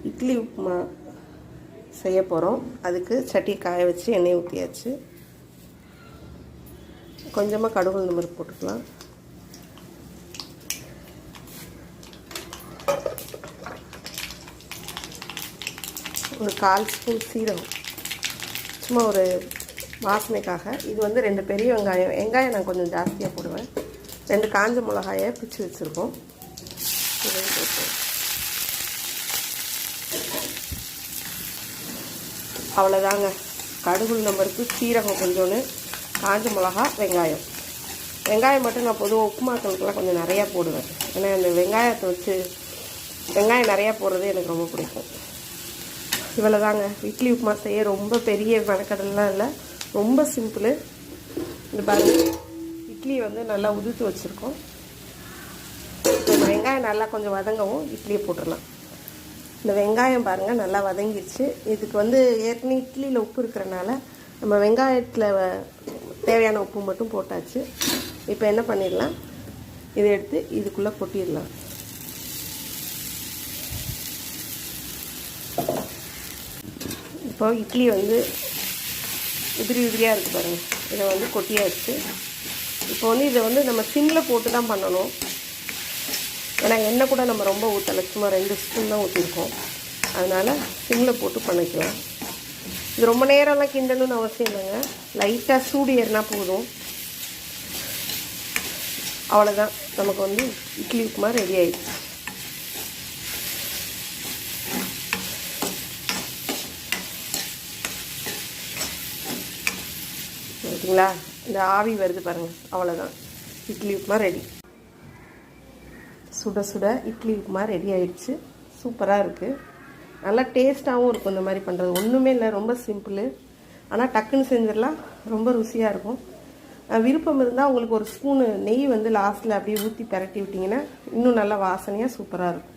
இட்லி உப்புமா செய்ய போகிறோம். அதுக்கு சட்டியை காய வச்சு எண்ணெய் ஊற்றியாச்சு. கொஞ்சமாக கடுகு உளுந்தம் பருப்பு போட்டுக்கலாம். ஒரு 1/4 ஸ்பூன் சீரகம், சும்மா ஒரு வாசனைக்காக. இது வந்து 2 பெரிய வெங்காயம். வெங்காயம் நான் கொஞ்சம் ஜாஸ்தியாக போடுவேன். 2 காஞ்ச மிளகாயை பிச்சு வச்சுருக்கோம். இதையும் போட்டு அவ்வளோதாங்க. கடுகு உளுந்தம் பருப்பு, சீரகம் கொஞ்சோன்னு, காஞ்ச மிளகா, வெங்காயம். வெங்காயம் மட்டும் நான் பொதுவாக உப்புமாக்களுக்கெல்லாம் கொஞ்சம் நிறையா போடுவேன். ஏன்னா அந்த வெங்காயத்தை வச்சு வெங்காயம் நிறையா போடுறது எனக்கு ரொம்ப பிடிக்கும். இவ்வளோ தாங்க. இட்லி உப்புமா செய்ய ரொம்ப பெரிய மெனக்கடலாம் இல்லை, ரொம்ப சிம்பிள். இந்த பாருங்க, இட்லி வந்து நல்லா உதுத்து வச்சுருக்கோம். இப்போ வெங்காயம் நல்லா கொஞ்சம் வதங்கவும் இட்லியை போட்டுடலாம். இந்த வெங்காயம் பாருங்கள் நல்லா வதங்கிடுச்சு. இதுக்கு வந்து ஏற்கனவே இட்லியில் உப்பு இருக்கிறனால நம்ம வெங்காயத்தில் தேவையான உப்பு மட்டும் போட்டாச்சு. இப்போ என்ன பண்ணிடலாம், இதை எடுத்து இதுக்குள்ளே கொட்டிடலாம். இப்போ இட்லி வந்து உதிரி உதிரியாக இருக்குது பாருங்கள். இதை வந்து கொட்டியாச்சு. இப்போ வந்து இதை வந்து நம்ம சிம்மில் போட்டு தான் பண்ணணும். ஏன்னா எண்ணெய் கூட நம்ம ரொம்ப ஊற்றலை, சும்மா 2 ஸ்பூன் தான் ஊற்றிருக்கோம். அதனால் சிம்மில் போட்டு பண்ணிக்கலாம். இது ரொம்ப நேரம்லாம் கிண்டணும்னு அவசியம் இல்லைங்க. லைட்டாக சூடு ஏறினா போதும். அவ்வளோதான், நமக்கு வந்து இட்லி உப்புமா ரெடி ஆயிடுச்சு. ஓகேங்களா? இந்த ஆவி வருது பாருங்கள், அவ்வளோதான், இட்லி உப்புமா ரெடி. சுட சுட இட்லி உப்புமா ரெடி ஆயிடுச்சு. சூப்பராக இருக்குது, நல்லா டேஸ்ட்டாகவும் இருக்கும். இந்த மாதிரி பண்ணுறது ஒன்றுமே இல்லை, ரொம்ப சிம்பிள். ஆனால் டக்குன்னு செஞ்சிடலாம், ரொம்ப ருசியாக இருக்கும். விருப்பம் இருந்தால் உங்களுக்கு ஒரு ஸ்பூனு நெய் வந்து லாஸ்ட்டில் அப்படியே ஊற்றி பரட்டி விட்டிங்கன்னா இன்னும் நல்லா வாசனையாக சூப்பராக இருக்கும்.